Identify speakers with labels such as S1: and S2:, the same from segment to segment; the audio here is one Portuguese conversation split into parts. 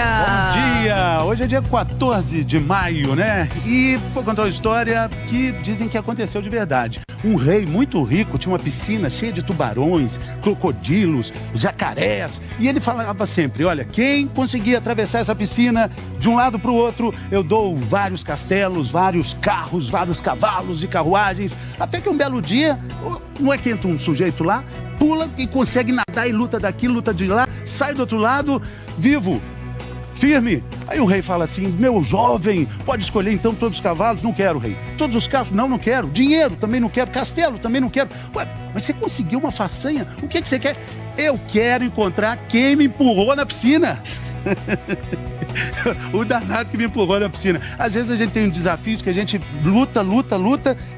S1: Bom dia! Hoje é dia 14 de maio, né? E vou contar uma história que dizem que aconteceu de verdade. Um rei muito rico tinha uma piscina cheia de tubarões, crocodilos, jacarés. E ele falava sempre, olha, quem conseguir atravessar essa piscina de um lado para o outro, eu dou vários castelos, vários carros, vários cavalos e carruagens. Até que um belo dia, não é que entra um sujeito lá, pula e consegue nadar e luta daqui, luta de lá, sai do outro lado, vivo, firme. Aí o rei fala assim, meu jovem, pode escolher então todos os cavalos? Não quero, rei. Todos os carros? Não quero. Dinheiro? Também não quero. Castelo? Também não quero. Ué, mas você conseguiu uma façanha? O que você quer? Eu quero encontrar quem me empurrou na piscina. O danado que me empurrou na piscina. Às vezes a gente tem desafios que a gente luta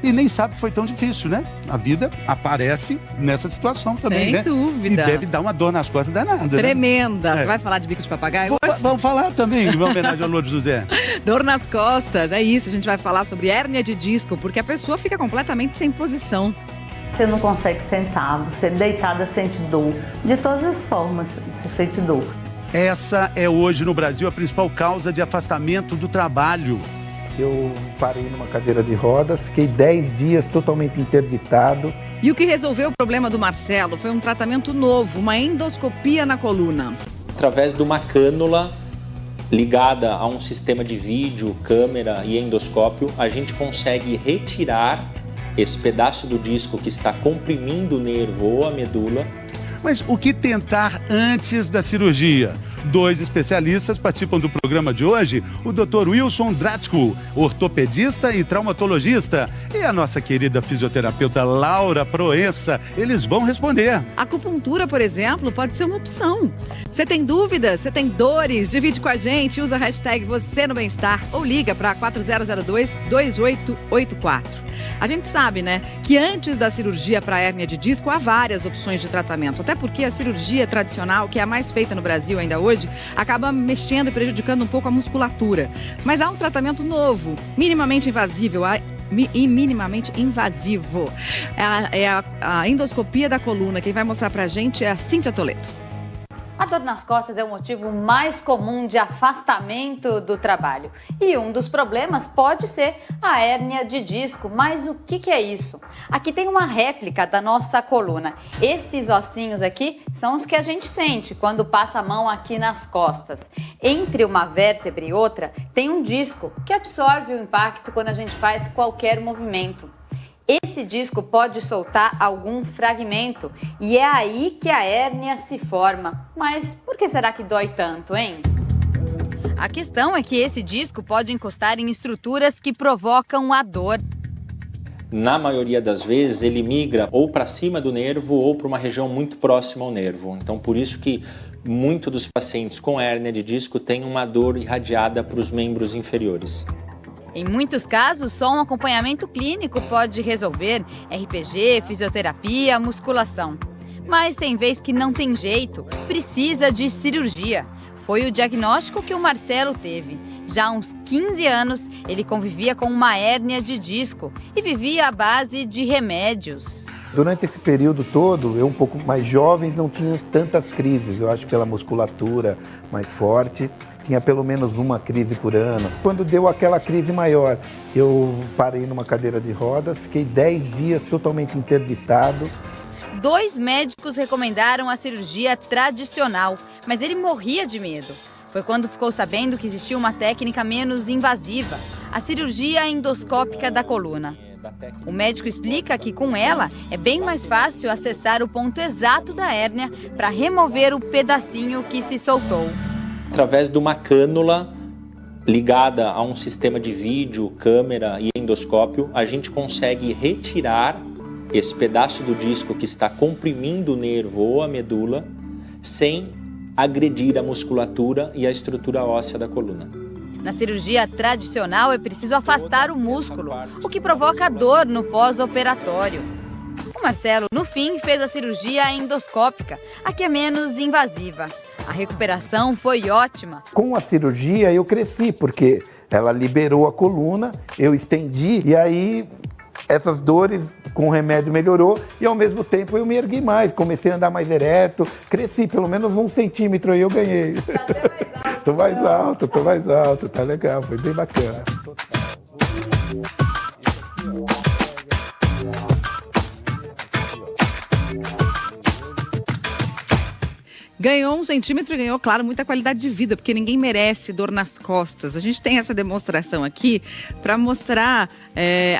S1: e nem sabe que foi tão difícil, né? A vida aparece nessa situação também, né?
S2: Sem dúvida.
S1: E deve dar uma dor nas costas danada.
S2: Tremenda.
S1: Né?
S2: Vai falar de bico de papagaio?
S1: Vamos falar também, em homenagem ao Lourdes José.
S2: Dor nas costas, é isso. A gente vai falar sobre hérnia de disco, porque a pessoa fica completamente sem posição.
S3: Você não consegue sentar, você deitada sente dor. De todas as formas, você sente dor.
S1: Essa é hoje no Brasil a principal causa de afastamento do trabalho.
S4: Eu parei numa cadeira de rodas, fiquei 10 dias totalmente interditado.
S2: E o que resolveu o problema do Marcelo foi um tratamento novo, uma endoscopia na coluna.
S5: Através de uma cânula ligada a um sistema de vídeo, câmera e endoscópio, a gente consegue retirar esse pedaço do disco que está comprimindo o nervo ou a medula.
S1: Mas o que tentar antes da cirurgia? 2 especialistas participam do programa de hoje, o Dr. Wilson Dratsko, ortopedista e traumatologista, e a nossa querida fisioterapeuta Laura Proença. Eles vão responder.
S2: A acupuntura, por exemplo, pode ser uma opção. Você tem dúvidas? Você tem dores? Divide com a gente, usa a hashtag Você no Bem-Estar ou liga para 4002-2884. A gente sabe, né, que antes da cirurgia para hérnia de disco há várias opções de tratamento. Até porque a cirurgia tradicional, que é a mais feita no Brasil ainda hoje, acaba mexendo e prejudicando um pouco a musculatura. Mas há um tratamento novo, minimamente invasivo. É a endoscopia da coluna. Quem vai mostrar pra gente é a Cíntia Toledo.
S6: A dor nas costas é o motivo mais comum de afastamento do trabalho. E um dos problemas pode ser a hérnia de disco. Mas o que é isso? Aqui tem uma réplica da nossa coluna. Esses ossinhos aqui são os que a gente sente quando passa a mão aqui nas costas. Entre uma vértebra e outra tem um disco que absorve o impacto quando a gente faz qualquer movimento. Esse disco pode soltar algum fragmento e é aí que a hérnia se forma. Mas por que será que dói tanto, hein? A questão é que esse disco pode encostar em estruturas que provocam a dor.
S5: Na maioria das vezes, ele migra ou para cima do nervo ou para uma região muito próxima ao nervo. Então, por isso que muitos dos pacientes com hérnia de disco têm uma dor irradiada para os membros inferiores.
S6: Em muitos casos, só um acompanhamento clínico pode resolver RPG, fisioterapia, musculação. Mas tem vez que não tem jeito, precisa de cirurgia. Foi o diagnóstico que o Marcelo teve. Já há uns 15 anos, ele convivia com uma hérnia de disco e vivia à base de remédios.
S4: Durante esse período todo, eu um pouco mais jovem, não tinha tantas crises. Eu acho pela musculatura mais forte. Tinha pelo menos uma crise por ano. Quando deu aquela crise maior, eu parei numa cadeira de rodas, fiquei 10 dias totalmente interditado.
S6: 2 médicos recomendaram a cirurgia tradicional, mas ele morria de medo. Foi quando ficou sabendo que existia uma técnica menos invasiva, a cirurgia endoscópica da coluna. O médico explica que com ela é bem mais fácil acessar o ponto exato da hérnia para remover o pedacinho que se soltou.
S5: Através de uma cânula ligada a um sistema de vídeo, câmera e endoscópio, a gente consegue retirar esse pedaço do disco que está comprimindo o nervo ou a medula sem agredir a musculatura e a estrutura óssea da coluna.
S6: Na cirurgia tradicional é preciso afastar o músculo, o que provoca dor no pós-operatório. O Marcelo, no fim, fez a cirurgia endoscópica, a que é menos invasiva. A recuperação foi ótima.
S4: Com a cirurgia eu cresci, porque ela liberou a coluna, eu estendi e aí Essas dores com o remédio melhorou e ao mesmo tempo eu me ergui mais, comecei a andar mais ereto, cresci pelo menos 1 centímetro aí eu ganhei. Tô mais alto, tá legal, foi bem bacana.
S2: Ganhou 1 centímetro e ganhou, claro, muita qualidade de vida, porque ninguém merece dor nas costas. A gente tem essa demonstração aqui para mostrar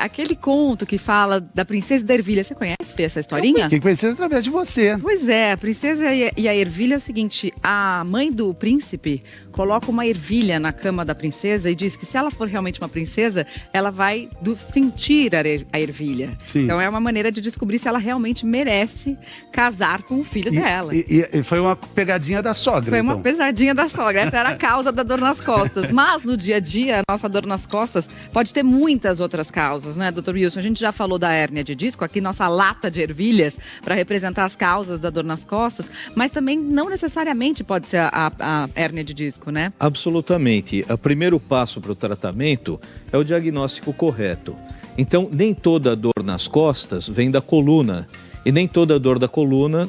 S2: aquele conto que fala da princesa da ervilha. Você conhece, Fê, essa historinha?
S1: Que conheceu através de você.
S2: Pois é, a princesa e a ervilha é o seguinte, a mãe do príncipe coloca uma ervilha na cama da princesa e diz que se ela for realmente uma princesa, ela vai sentir a ervilha.
S1: Sim.
S2: Então é uma maneira de descobrir se ela realmente merece casar com o filho dela.
S1: E foi uma pegadinha da sogra.
S2: Foi uma
S1: então.
S2: pesadinha da sogra. Essa era a causa da dor nas costas. Mas no dia a dia, a nossa dor nas costas pode ter muitas outras causas, né, doutor Wilson? A gente já falou da hérnia de disco, aqui nossa lata de ervilhas para representar as causas da dor nas costas, mas também não necessariamente pode ser a hérnia de disco, né?
S7: Absolutamente. O primeiro passo para o tratamento é o diagnóstico correto. Então, nem toda dor nas costas vem da coluna. E nem toda dor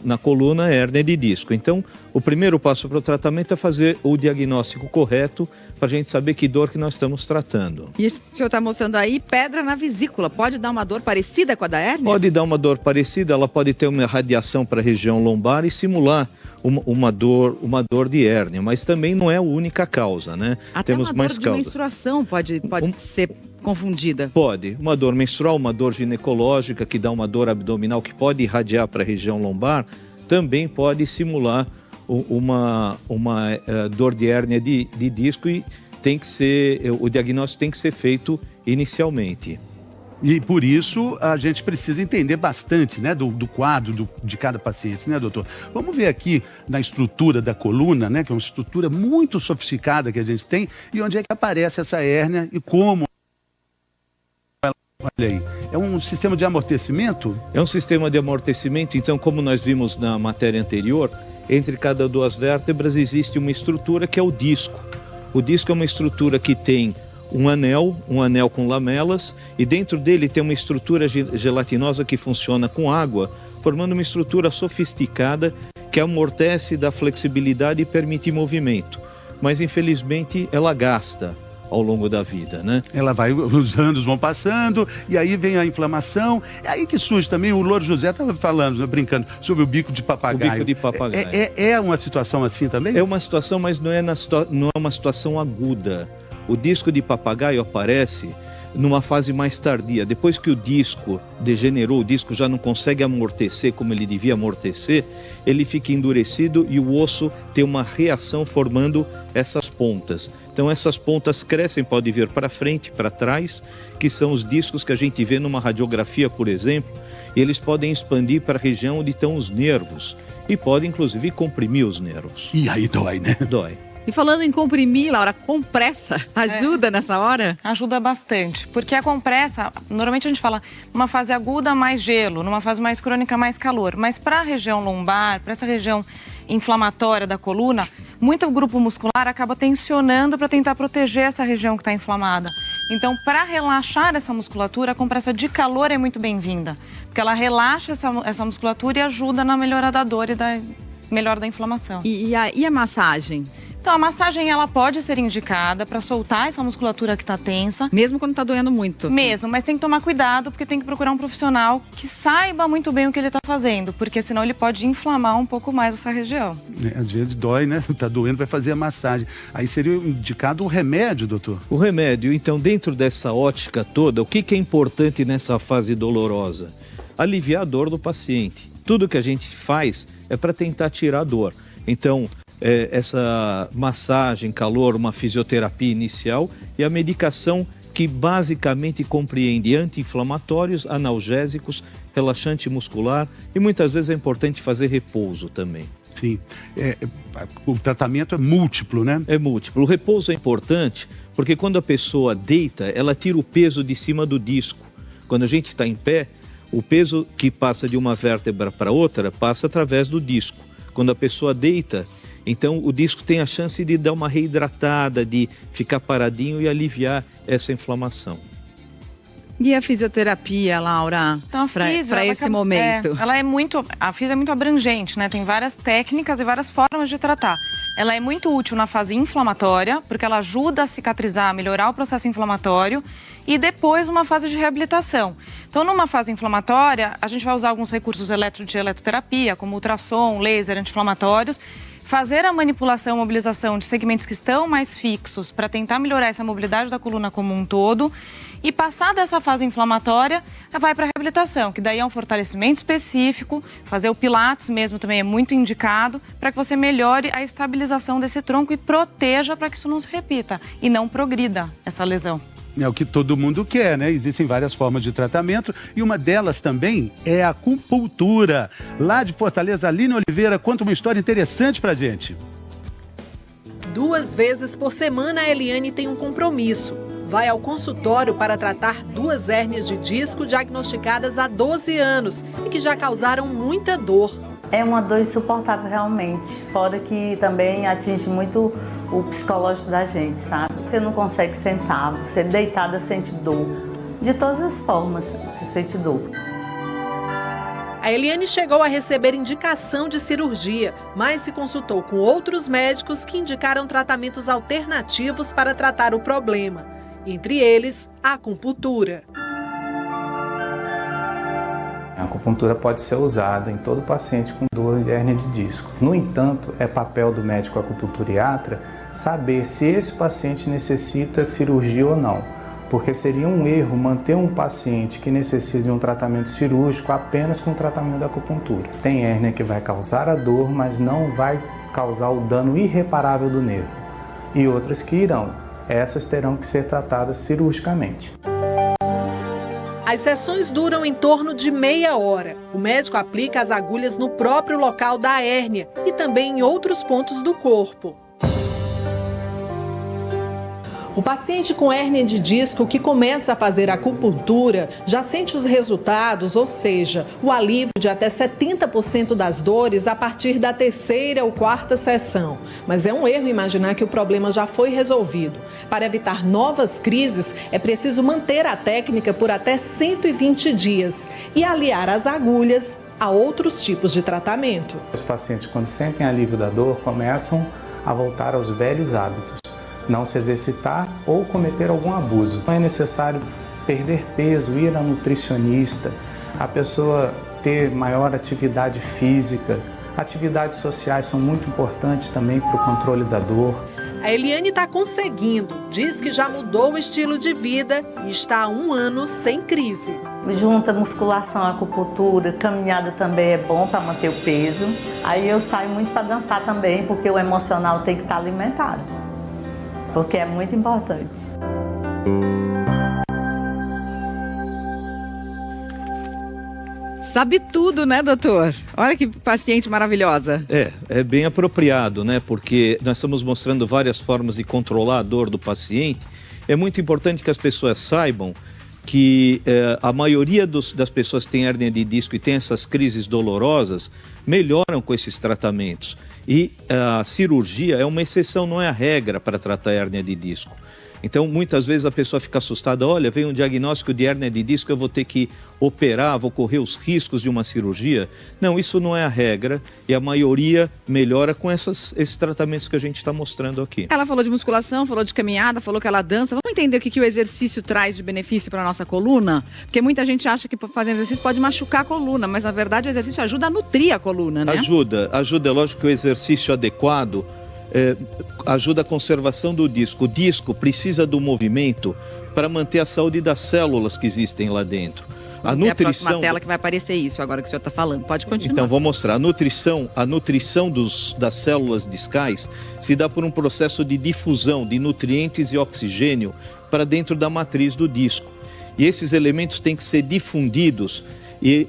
S7: na coluna é hérnia de disco. Então, o primeiro passo para o tratamento é fazer o diagnóstico correto para a gente saber que dor que nós estamos tratando.
S2: E o senhor está mostrando aí pedra na vesícula. Pode dar uma dor parecida com a da hérnia?
S7: Pode dar uma dor parecida, ela pode ter uma radiação para a região lombar e simular uma dor de hérnia, mas também não é a única causa, né?
S2: Até
S7: temos
S2: uma
S7: mais
S2: dor de
S7: causas.
S2: menstruação pode ser confundida.
S7: Pode. Uma dor menstrual, uma dor ginecológica que dá uma dor abdominal que pode irradiar para a região lombar, também pode simular uma dor de hérnia de disco e o diagnóstico tem que ser feito inicialmente.
S1: E por isso a gente precisa entender bastante, né, do quadro de cada paciente, né, doutor? Vamos ver aqui na estrutura da coluna, né, que é uma estrutura muito sofisticada que a gente tem, e onde é que aparece essa hérnia e como. Olha aí, é um sistema de amortecimento?
S7: É um sistema de amortecimento, então, como nós vimos na matéria anterior, entre cada 2 vértebras existe uma estrutura que é o disco. O disco é uma estrutura que tem um anel com lamelas, e dentro dele tem uma estrutura gelatinosa que funciona com água, formando uma estrutura sofisticada que amortece, dá flexibilidade e permite movimento. Mas, infelizmente, ela gasta ao longo da vida, né?
S1: Ela vai, os anos vão passando, e aí vem a inflamação. É aí que surge também, o Louro José estava falando, brincando, sobre o bico de papagaio.
S7: O bico de papagaio.
S1: É uma situação assim também?
S7: É uma situação, mas não é uma situação aguda. O disco de papagaio aparece numa fase mais tardia. Depois que o disco degenerou, o disco já não consegue amortecer como ele devia amortecer, ele fica endurecido e o osso tem uma reação formando essas pontas. Então essas pontas crescem, pode vir para frente, para trás, que são os discos que a gente vê numa radiografia, por exemplo, e eles podem expandir para a região onde estão os nervos e podem inclusive comprimir os nervos.
S1: E aí dói, né?
S7: Dói.
S2: E falando em comprimir, Laura, compressa ajuda nessa hora?
S8: Ajuda bastante, porque a compressa, normalmente a gente fala numa fase aguda mais gelo, numa fase mais crônica mais calor, mas para a região lombar, para essa região inflamatória da coluna, muito grupo muscular acaba tensionando para tentar proteger essa região que está inflamada. Então, para relaxar essa musculatura, a compressa de calor é muito bem-vinda, porque ela relaxa essa musculatura e ajuda na melhora da dor e melhora da inflamação.
S2: E a massagem?
S8: Então, a massagem ela pode ser indicada para soltar essa musculatura que está tensa.
S2: Mesmo quando está doendo muito?
S8: Mesmo, mas tem que tomar cuidado porque tem que procurar um profissional que saiba muito bem o que ele está fazendo, porque senão ele pode inflamar um pouco mais essa região.
S1: Às vezes dói, né? Tá doendo, vai fazer a massagem. Aí seria indicado o remédio, doutor?
S7: O remédio, então, dentro dessa ótica toda, o que é importante nessa fase dolorosa? Aliviar a dor do paciente. Tudo que a gente faz é para tentar tirar a dor. Então, essa massagem, calor, uma fisioterapia inicial e a medicação que basicamente compreende anti-inflamatórios, analgésicos, relaxante muscular e muitas vezes é importante fazer repouso também.
S1: Sim, o tratamento é múltiplo, né?
S7: É múltiplo. O repouso é importante porque quando a pessoa deita, ela tira o peso de cima do disco. Quando a gente está em pé, o peso que passa de uma vértebra para outra passa através do disco. Quando a pessoa deita, então o disco tem a chance de dar uma reidratada, de ficar paradinho e aliviar essa inflamação.
S2: E a fisioterapia, Laura,
S8: Então,
S2: para esse momento?
S8: A fisio é muito abrangente, né? Tem várias técnicas e várias formas de tratar. Ela é muito útil na fase inflamatória, porque ela ajuda a cicatrizar, a melhorar o processo inflamatório, e depois uma fase de reabilitação. Então, numa fase inflamatória, a gente vai usar alguns recursos de eletroterapia, como ultrassom, laser, anti-inflamatórios, fazer a manipulação, mobilização de segmentos que estão mais fixos para tentar melhorar essa mobilidade da coluna como um todo. E passada essa fase inflamatória, vai para a reabilitação, que daí é um fortalecimento específico, fazer o pilates mesmo também é muito indicado, para que você melhore a estabilização desse tronco e proteja para que isso não se repita e não progrida essa lesão.
S1: É o que todo mundo quer, né? Existem várias formas de tratamento e uma delas também é a acupuntura. Lá de Fortaleza, Aline Oliveira conta uma história interessante pra gente.
S9: 2 vezes por semana, a Eliane tem um compromisso. Vai ao consultório para tratar 2 hérnias de disco diagnosticadas há 12 anos e que já causaram muita dor.
S3: É uma dor insuportável realmente, fora que também atinge muito o psicológico da gente, sabe? Você não consegue sentar, você deitada sente dor. De todas as formas, você sente dor.
S9: A Eliane chegou a receber indicação de cirurgia, mas se consultou com outros médicos que indicaram tratamentos alternativos para tratar o problema. Entre eles, a acupuntura.
S10: A acupuntura pode ser usada em todo paciente com dor de hérnia de disco. No entanto, é papel do médico acupunturiatra saber se esse paciente necessita cirurgia ou não, porque seria um erro manter um paciente que necessita de um tratamento cirúrgico apenas com o tratamento da acupuntura. Tem hérnia que vai causar a dor, mas não vai causar o dano irreparável do nervo. E outras que irão. Essas terão que ser tratadas cirurgicamente.
S9: As sessões duram em torno de meia hora. O médico aplica as agulhas no próprio local da hérnia e também em outros pontos do corpo. O paciente com hérnia de disco que começa a fazer acupuntura já sente os resultados, ou seja, o alívio de até 70% das dores a partir da 3ª ou 4ª sessão. Mas é um erro imaginar que o problema já foi resolvido. Para evitar novas crises, é preciso manter a técnica por até 120 dias e aliar as agulhas a outros tipos de tratamento.
S10: Os pacientes, quando sentem alívio da dor, começam a voltar aos velhos hábitos. Não se exercitar ou cometer algum abuso. Não é necessário perder peso, ir a nutricionista, a pessoa ter maior atividade física. Atividades sociais são muito importantes também para o controle da dor.
S9: A Eliane está conseguindo, diz que já mudou o estilo de vida e está há 1 ano sem crise.
S3: Junta musculação, acupuntura, caminhada também é bom para manter o peso. Aí eu saio muito para dançar também, porque o emocional tem que estar alimentado. Porque é muito importante.
S2: Sabe tudo, né, doutor? Olha que paciente maravilhosa.
S7: É bem apropriado, né? Porque nós estamos mostrando várias formas de controlar a dor do paciente. É muito importante que as pessoas saibam que a maioria das pessoas que têm hérnia de disco e tem essas crises dolorosas melhoram com esses tratamentos. E a cirurgia é uma exceção, não é a regra para tratar a hérnia de disco. Então, muitas vezes a pessoa fica assustada, olha, veio um diagnóstico de hérnia de disco, eu vou ter que operar, vou correr os riscos de uma cirurgia. Não, isso não é a regra e a maioria melhora com esses tratamentos que a gente está mostrando aqui.
S2: Ela falou de musculação, falou de caminhada, falou que ela dança. Vamos entender o que o exercício traz de benefício para a nossa coluna? Porque muita gente acha que fazendo exercício pode machucar a coluna, mas na verdade o exercício ajuda a nutrir a coluna, né? Ajuda. É lógico que o exercício adequado ajuda a conservação do disco. O disco precisa do movimento para manter a saúde das células que existem lá dentro. A próxima tela que vai aparecer isso agora que o senhor está falando. Pode continuar. Então, vou mostrar. A nutrição das células discais se dá por um processo de difusão de nutrientes e oxigênio para dentro da matriz do disco. E esses elementos têm que ser difundidos. E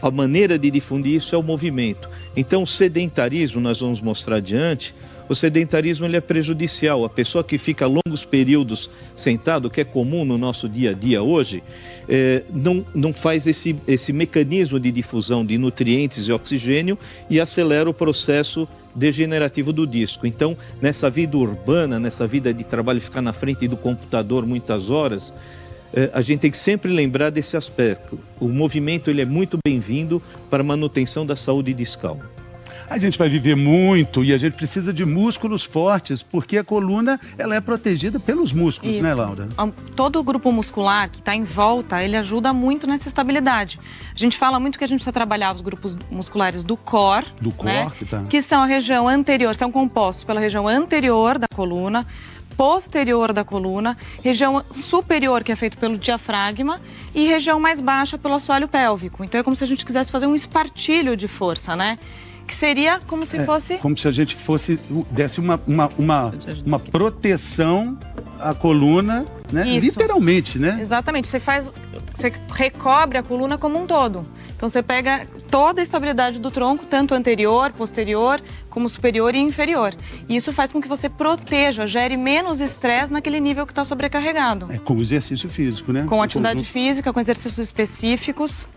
S2: a maneira de difundir isso é o movimento. Então o sedentarismo, nós vamos mostrar adiante, o sedentarismo ele é prejudicial. A pessoa que fica longos períodos sentado, que é comum no nosso dia a dia hoje, não faz esse mecanismo de difusão de nutrientes e oxigênio e acelera o processo degenerativo do disco. Então, nessa vida urbana, nessa vida de trabalho, ficar na frente do computador muitas horas,
S7: a gente tem que sempre lembrar desse aspecto. O movimento ele é muito bem-vindo para a manutenção da saúde discal.
S1: A gente vai viver muito e a gente precisa de músculos fortes, porque a coluna ela é protegida pelos músculos,
S8: Isso.
S1: né, Laura?
S8: Todo o grupo muscular que está em volta, ele ajuda muito nessa estabilidade. A gente fala muito que a gente precisa trabalhar os grupos musculares do core, né? Que são a região anterior, são compostos pela região anterior da coluna, posterior da coluna, região superior, que é feito pelo diafragma, e região mais baixa pelo assoalho pélvico. Então é como se a gente quisesse fazer um espartilho de força, né? Que seria como se fosse...
S1: Como se a gente desse uma proteção à coluna, né?
S8: Isso.
S1: Literalmente, né?
S8: Exatamente. Você recobre a coluna como um todo. Então você pega toda a estabilidade do tronco, tanto anterior, posterior, como superior e inferior. E isso faz com que você proteja, gere menos estresse naquele nível que está sobrecarregado.
S1: Com exercício físico, né?
S8: Com atividade física, com exercícios específicos.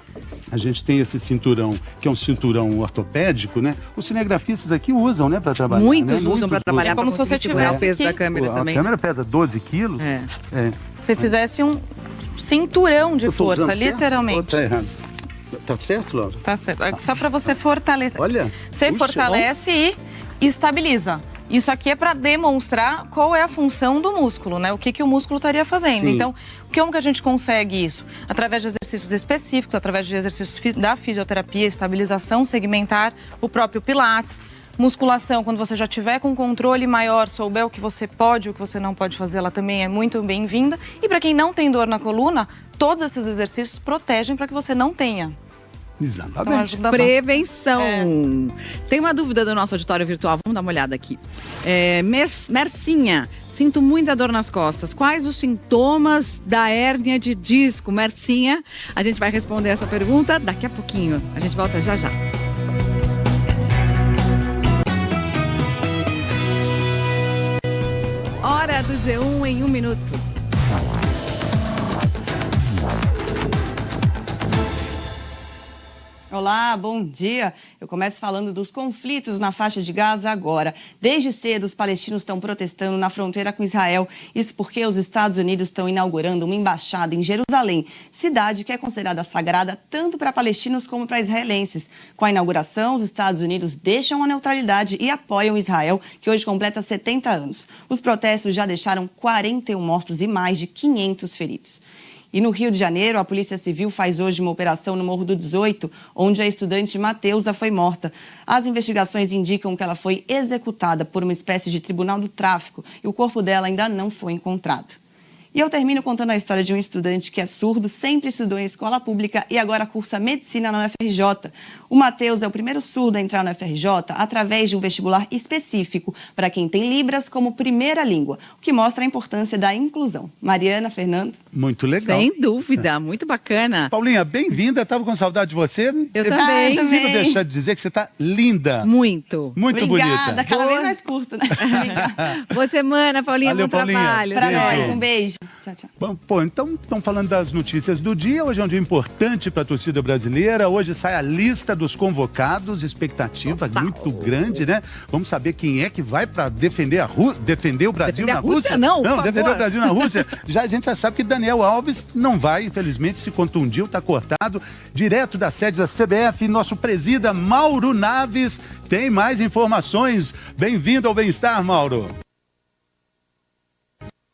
S1: A gente tem esse cinturão, que é um cinturão ortopédico, né? Os cinegrafistas aqui usam, né, para trabalhar.
S2: Muitos
S1: né?
S2: usam para trabalhar,
S8: como se você tivesse
S2: o peso da câmera
S1: A
S2: também.
S1: câmera pesa 12 quilos.
S8: Você fizesse um cinturão de força, literalmente.
S1: Tá errado. Tá certo, Laura?
S8: Tá certo. Só para você fortalecer.
S1: Olha.
S8: Você fortalece e estabiliza. Isso aqui é para demonstrar qual é a função do músculo, né? O que o músculo estaria fazendo.
S1: Sim.
S8: Então, como que a gente consegue isso? Através de exercícios específicos, através de exercícios da fisioterapia, estabilização segmentar, o próprio pilates, musculação, quando você já tiver com controle maior, souber o que você pode e o que você não pode fazer, ela também é muito bem-vinda. E para quem não tem dor na coluna, todos esses exercícios protegem para que você não tenha.
S1: Exatamente.
S8: Então,
S2: prevenção. Tem uma dúvida do nosso auditório virtual, vamos dar uma olhada aqui. Mercinha, sinto muita dor nas costas. Quais os sintomas da hérnia de disco? Mercinha, a gente vai responder essa pergunta daqui a pouquinho. A gente volta já já. Hora do G1 em 1 minuto.
S11: Olá, bom dia. Eu começo falando dos conflitos na faixa de Gaza agora. Desde cedo, os palestinos estão protestando na fronteira com Israel. Isso porque os Estados Unidos estão inaugurando uma embaixada em Jerusalém, cidade que é considerada sagrada tanto para palestinos como para israelenses. Com a inauguração, os Estados Unidos deixam a neutralidade e apoiam Israel, que hoje completa 70 anos. Os protestos já deixaram 41 mortos e mais de 500 feridos. E no Rio de Janeiro, a Polícia Civil faz hoje uma operação no Morro do 18, onde a estudante Mateusa foi morta. As investigações indicam que ela foi executada por uma espécie de tribunal do tráfico e o corpo dela ainda não foi encontrado. E eu termino contando a história de um estudante que é surdo, sempre estudou em escola pública e agora cursa medicina na UFRJ. O Matheus é o primeiro surdo a entrar na UFRJ através de um vestibular específico para quem tem Libras como primeira língua, o que mostra a importância da inclusão. Mariana, Fernando.
S1: Muito legal.
S2: Sem dúvida, muito bacana.
S1: Paulinha, bem-vinda. Estava com saudade de você.
S2: Eu também.
S1: Não consigo deixar de dizer que você está linda.
S2: Muito.
S1: Muito
S11: Obrigada,
S1: bonita.
S11: cada vez mais curto, né?
S2: Boa semana, Paulinha.
S1: Valeu,
S2: bom
S1: Paulinha.
S2: trabalho.
S11: Para
S1: Beijo.
S11: nós, um beijo. Tchau, tchau.
S1: Bom, pô, então estamos falando das notícias do dia. Hoje é um dia importante para a torcida brasileira. Hoje sai a lista dos convocados, expectativa muito grande, né? Vamos saber quem é que vai para defender defender o Brasil
S2: Defender
S1: na
S2: a Rússia?
S1: Rússia?
S2: Não, por
S1: defender
S2: favor.
S1: o Brasil na Rússia. A gente já sabe que Daniel Alves não vai, infelizmente, se contundiu, está cortado. Direto da sede da CBF, nosso presida Mauro Naves tem mais informações. Bem-vindo ao Bem-Estar, Mauro.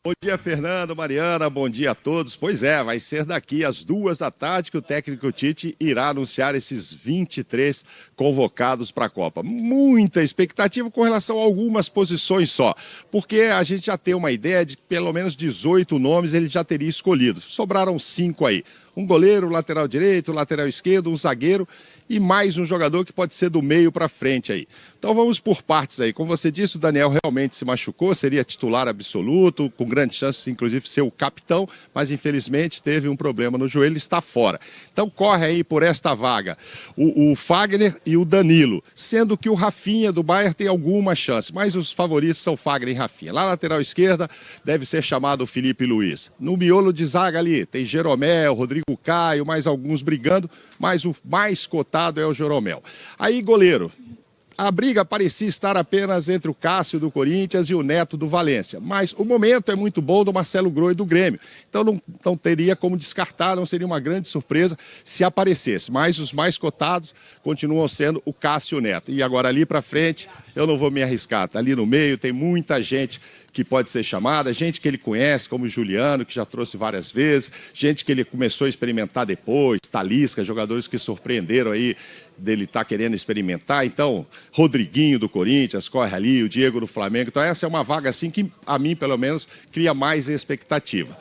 S12: Bom dia, Fernando, Mariana, bom dia a todos. Pois é, vai ser daqui às 14h que o técnico Tite irá anunciar esses 23 convocados para a Copa. Muita expectativa com relação a algumas posições só, porque a gente já tem uma ideia de que pelo menos 18 nomes ele já teria escolhido. Sobraram 5 aí. Um goleiro, lateral direito, lateral esquerdo, um zagueiro e mais um jogador que pode ser do meio para frente aí. Então vamos por partes aí. Como você disse, o Daniel realmente se machucou, seria titular absoluto, com grande chance, inclusive, de ser o capitão, mas infelizmente teve um problema no joelho e está fora. Então corre aí por esta vaga o Fagner e o Danilo, sendo que o Rafinha do Bayern tem alguma chance, mas os favoritos são Fagner e Rafinha. Lá na lateral esquerda deve ser chamado o Felipe Luiz. No miolo de zaga ali tem Jeromel, Rodrigo Caio, mais alguns brigando, mas o mais cotado é o Jeromel. Aí goleiro. A briga parecia estar apenas entre o Cássio do Corinthians e o Neto do Valência, mas o momento é muito bom do Marcelo Groi do Grêmio, então não teria como descartar, não seria uma grande surpresa se aparecesse, mas os mais cotados continuam sendo o Cássio e o Neto. E agora ali para frente eu não vou me arriscar, tá ali no meio, tem muita gente que pode ser chamada, gente que ele conhece, como o Juliano, que já trouxe várias vezes, gente que ele começou a experimentar depois, Talisca, jogadores que surpreenderam aí dele estar querendo experimentar. Então, Rodriguinho do Corinthians, corre ali, o Diego do Flamengo. Então, essa é uma vaga assim que, a mim, pelo menos, cria mais expectativa.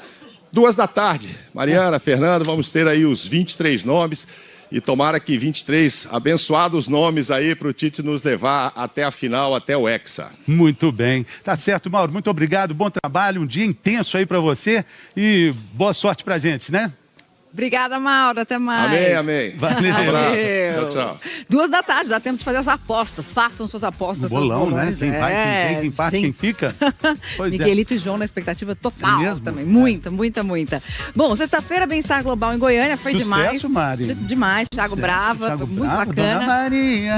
S12: 14h, Mariana, Fernando, vamos ter aí os 23 nomes. E tomara que 23 abençoados nomes aí para o Tite nos levar até a final, até o Hexa.
S1: Muito bem. Tá certo, Mauro. Muito obrigado. Bom trabalho. Um dia intenso aí para você e boa sorte pra gente, né?
S2: Obrigada, Mauro. Até mais.
S12: Amém, amém.
S1: Valeu.
S12: Um abraço. Tchau, tchau.
S2: 14h, dá tempo de fazer as apostas. Façam suas apostas.
S1: Bolão,
S2: seus
S1: né? Quem vai, quem vem, quem parte, quem fica. Pois
S2: Miguelito e João na expectativa total
S1: mesmo?
S2: também. Muita. Bom, sexta-feira, Bem-Estar Global em Goiânia. Foi
S1: Sucesso,
S2: demais.
S1: Mari.
S2: Demais. Thiago Brava.
S1: Thiago
S2: Muito
S1: Brava,
S2: bacana.
S1: Dona Maria.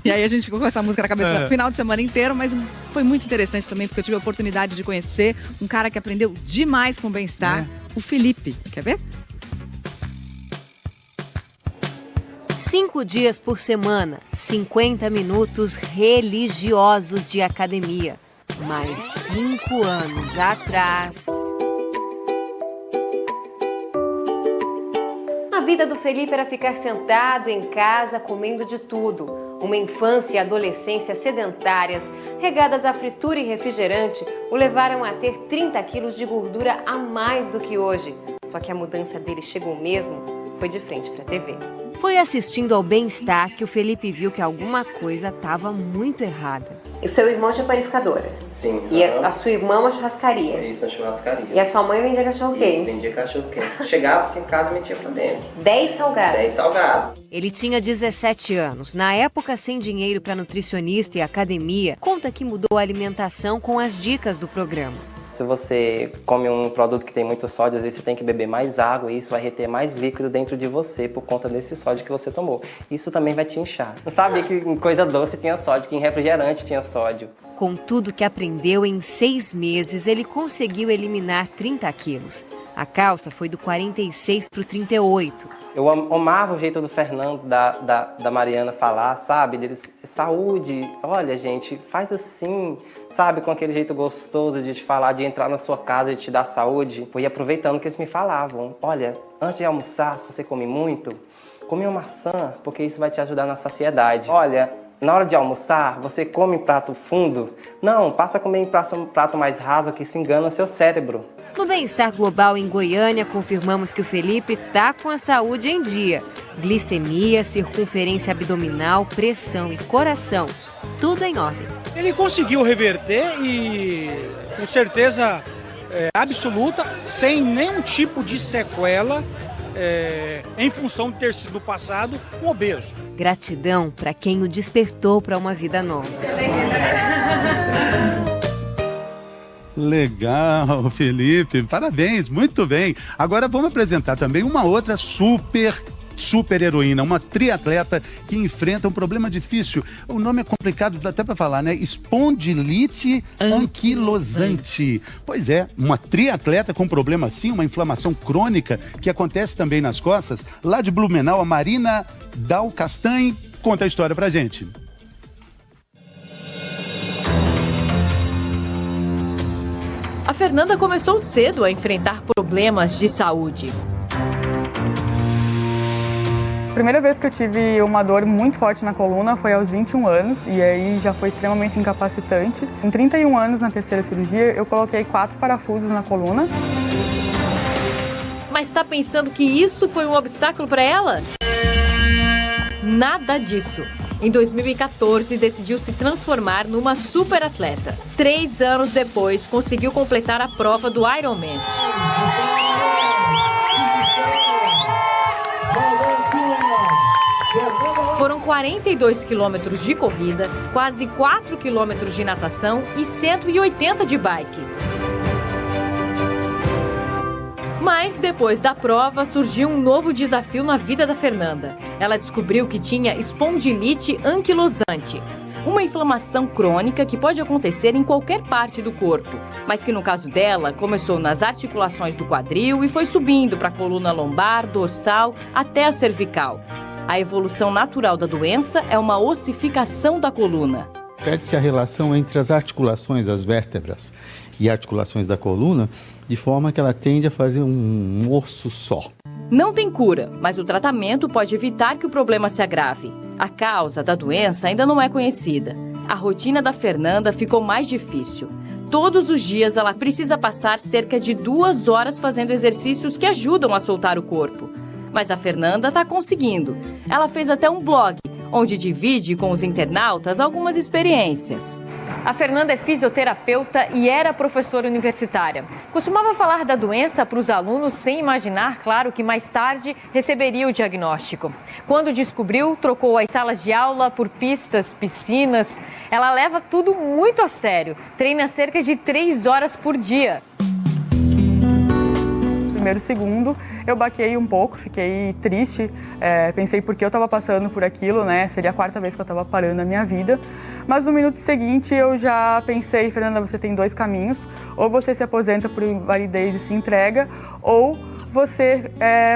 S2: E aí a gente ficou com essa música na cabeça o final de semana inteiro, mas foi muito interessante também, porque eu tive a oportunidade de conhecer um cara que aprendeu demais com o bem-estar, o Felipe. Quer ver?
S13: 5 dias por semana, 50 minutos religiosos de academia. Mais 5 anos atrás. A vida do Felipe era ficar sentado em casa comendo de tudo. Uma infância e adolescência sedentárias, regadas a fritura e refrigerante, o levaram a ter 30 quilos de gordura a mais do que hoje. Só que a mudança dele chegou mesmo, foi de frente para a TV. Foi assistindo ao Bem-Estar que o Felipe viu que alguma coisa estava muito errada. E seu irmão tinha panificadora?
S14: Sim.
S13: E a sua irmã uma churrascaria?
S14: Isso, uma churrascaria.
S13: E a sua mãe vendia cachorro-quente?
S14: Isso, vendia cachorro-quente. Chegava assim em casa e metia pra dentro.
S13: 10 salgados?
S14: 10 salgados.
S13: Ele tinha 17 anos. Na época, sem dinheiro para nutricionista e academia, conta que mudou a alimentação com as dicas do programa.
S14: Se você come um produto que tem muito sódio, às vezes você tem que beber mais água e isso vai reter mais líquido dentro de você por conta desse sódio que você tomou. Isso também vai te inchar. Não sabia que em coisa doce tinha sódio, que em refrigerante tinha sódio.
S13: Com tudo que aprendeu, em 6 meses ele conseguiu eliminar 30 quilos. A calça foi do 46 para o 38.
S14: Eu amava o jeito do Fernando, da Mariana falar, sabe? Deles, saúde, olha gente, faz assim, sabe? Com aquele jeito gostoso de te falar, de entrar na sua casa e te dar saúde. Fui aproveitando o que eles me falavam. Olha, antes de almoçar, se você come muito, come uma maçã, porque isso vai te ajudar na saciedade. Olha, na hora de almoçar, você come em prato fundo? Não, passa a comer em prato mais raso, que isso engana seu cérebro.
S13: No Bem-Estar Global em Goiânia, confirmamos que o Felipe tá com a saúde em dia. Glicemia, circunferência abdominal, pressão e coração, tudo em ordem.
S15: Ele conseguiu reverter e, com certeza absoluta, sem nenhum tipo de sequela, em função de ter sido no passado um obeso.
S13: Gratidão para quem o despertou para uma vida nova.
S1: Legal, Felipe. Parabéns, muito bem. Agora vamos apresentar também uma outra super heroína, uma triatleta que enfrenta um problema difícil. O nome é complicado, dá até para falar, né? Espondilite anquilosante. Pois é, uma triatleta com problema assim, uma inflamação crônica que acontece também nas costas. Lá de Blumenau, a Marina Dal Castanhe conta a história pra gente.
S16: A Fernanda começou cedo a enfrentar problemas de saúde.
S17: A primeira vez que eu tive uma dor muito forte na coluna foi aos 21 anos e aí já foi extremamente incapacitante. Com 31 anos, na terceira cirurgia, eu coloquei 4 parafusos na coluna.
S16: Mas está pensando que isso foi um obstáculo para ela? Nada disso. Em 2014, decidiu se transformar numa superatleta. 3 anos depois, conseguiu completar a prova do Ironman. Foram 42 quilômetros de corrida, quase 4 quilômetros de natação e 180 de bike. Mas depois da prova surgiu um novo desafio na vida da Fernanda. Ela descobriu que tinha espondilite anquilosante, uma inflamação crônica que pode acontecer em qualquer parte do corpo, mas que no caso dela começou nas articulações do quadril e foi subindo para a coluna lombar, dorsal até a cervical. A evolução natural da doença é uma ossificação da coluna.
S18: Perde-se a relação entre as articulações das vértebras e articulações da coluna, de forma que ela tende a fazer um osso só.
S16: Não tem cura, mas o tratamento pode evitar que o problema se agrave. A causa da doença ainda não é conhecida. A rotina da Fernanda ficou mais difícil. Todos os dias ela precisa passar cerca de 2 horas fazendo exercícios que ajudam a soltar o corpo. Mas a Fernanda está conseguindo. Ela fez até um blog, onde divide com os internautas algumas experiências. A Fernanda é fisioterapeuta e era professora universitária. Costumava falar da doença para os alunos sem imaginar, claro, que mais tarde receberia o diagnóstico. Quando descobriu, trocou as salas de aula por pistas, piscinas. Ela leva tudo muito a sério. Treina cerca de 3 horas por dia.
S17: Primeiro, segundo, eu baqueei um pouco, fiquei triste, pensei por que eu estava passando por aquilo, né? Seria a 4ª vez que eu estava parando a minha vida. Mas no minuto seguinte eu já pensei, Fernanda, você tem 2 caminhos, ou você se aposenta por invalidez e se entrega, ou você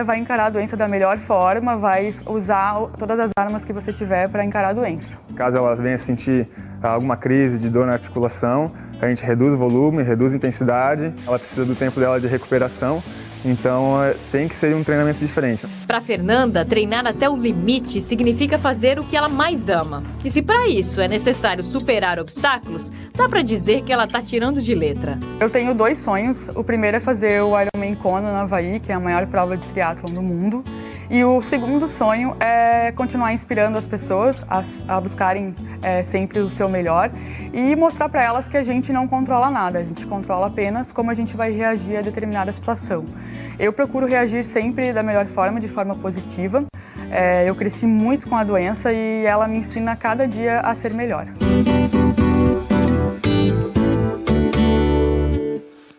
S17: vai encarar a doença da melhor forma, vai usar todas as armas que você tiver para encarar a doença.
S19: Caso ela venha sentir alguma crise de dor na articulação, a gente reduz o volume, reduz a intensidade, ela precisa do tempo dela de recuperação. Então, tem que ser um treinamento diferente.
S16: Para Fernanda, treinar até o limite significa fazer o que ela mais ama. E se para isso é necessário superar obstáculos, dá para dizer que ela está tirando de letra.
S17: Eu tenho 2 sonhos. O primeiro é fazer o Ironman Kona no Havaí, que é a maior prova de triatlon do mundo. E o segundo sonho é continuar inspirando as pessoas a buscarem sempre o seu melhor e mostrar para elas que a gente não controla nada, a gente controla apenas como a gente vai reagir a determinada situação. Eu procuro reagir sempre da melhor forma, de forma positiva. Eu cresci muito com a doença e ela me ensina cada dia a ser melhor.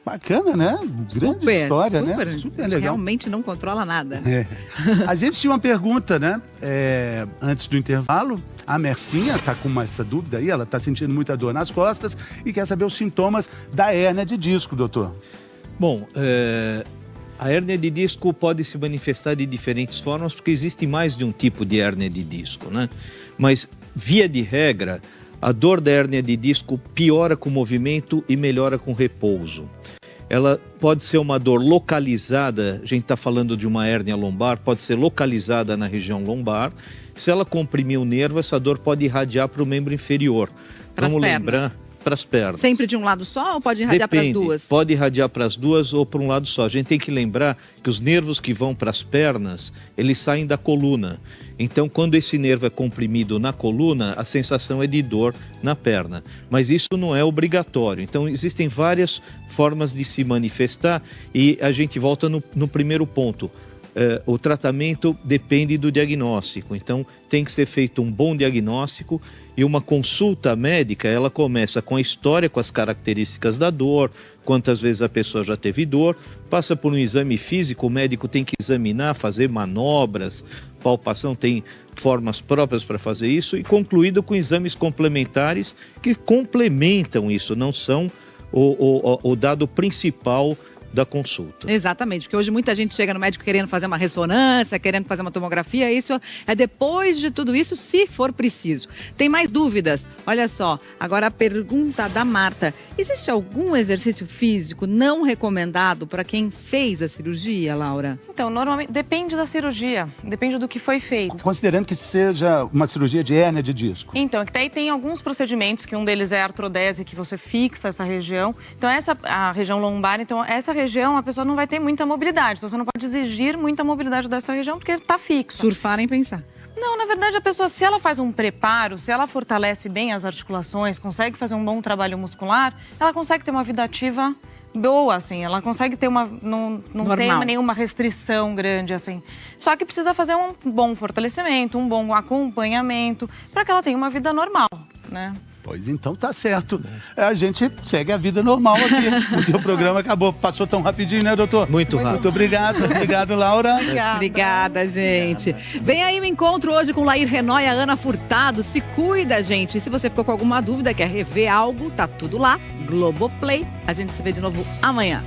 S1: Bacana, né? Grande história,
S2: super,
S1: né? Super legal.
S2: Realmente não controla nada.
S1: A gente tinha uma pergunta, né? Antes do intervalo, a Mercinha está com essa dúvida aí, ela está sentindo muita dor nas costas e quer saber os sintomas da hérnia de disco, doutor.
S7: Bom, a hérnia de disco pode se manifestar de diferentes formas, porque existe mais de um tipo de hérnia de disco, né? Mas, via de regra, a dor da hérnia de disco piora com o movimento e melhora com repouso. Ela pode ser uma dor localizada, a gente está falando de uma hérnia lombar, pode ser localizada na região lombar. Se ela comprimir o nervo, essa dor pode irradiar para o membro inferior. Vamos lembrar, para as pernas.
S2: Sempre de um lado só ou pode irradiar para as duas?
S7: Pode irradiar para as duas ou para um lado só. A gente tem que lembrar que os nervos que vão para as pernas, eles saem da coluna. Então, quando esse nervo é comprimido na coluna, a sensação é de dor na perna. Mas isso não é obrigatório. Então, existem várias formas de se manifestar e a gente volta no primeiro ponto. O tratamento depende do diagnóstico. Então, tem que ser feito um bom diagnóstico e uma consulta médica, ela começa com a história, com as características da dor, quantas vezes a pessoa já teve dor, passa por um exame físico, o médico tem que examinar, fazer manobras, palpação, tem formas próprias para fazer isso e concluído com exames complementares que complementam isso, não são o dado principal da consulta.
S2: Exatamente, porque hoje muita gente chega no médico querendo fazer uma ressonância, querendo fazer uma tomografia, isso é depois de tudo isso, se for preciso. Tem mais dúvidas? Olha só, agora a pergunta da Marta. Existe algum exercício físico não recomendado para quem fez a cirurgia, Laura?
S8: Então, normalmente, depende da cirurgia, depende do que foi feito.
S1: Considerando que seja uma cirurgia de hérnia de disco.
S8: Então, que daí tem alguns procedimentos, que um deles é a artrodese, que você fixa essa região. Então, a região lombar, então essa região a pessoa não vai ter muita mobilidade. Então, você não pode exigir muita mobilidade dessa região porque está fixa.
S2: Surfar nem pensar.
S8: Não, na verdade, a pessoa, se ela faz um preparo, se ela fortalece bem as articulações, consegue fazer um bom trabalho muscular, ela consegue ter uma vida ativa boa, assim. Ela consegue ter não tem nenhuma restrição grande, assim. Só que precisa fazer um bom fortalecimento, um bom acompanhamento, para que ela tenha uma vida normal, né?
S1: Pois então tá certo. A gente segue a vida normal aqui, porque o programa acabou. Passou tão rapidinho, né, doutor?
S7: Muito rápido.
S1: Muito obrigado. Obrigado, Laura.
S2: Obrigada, gente. Vem aí o encontro hoje com Lair Renó e a Ana Furtado. Se cuida, gente. Se você ficou com alguma dúvida, quer rever algo, tá tudo lá. Globoplay. A gente se vê de novo amanhã.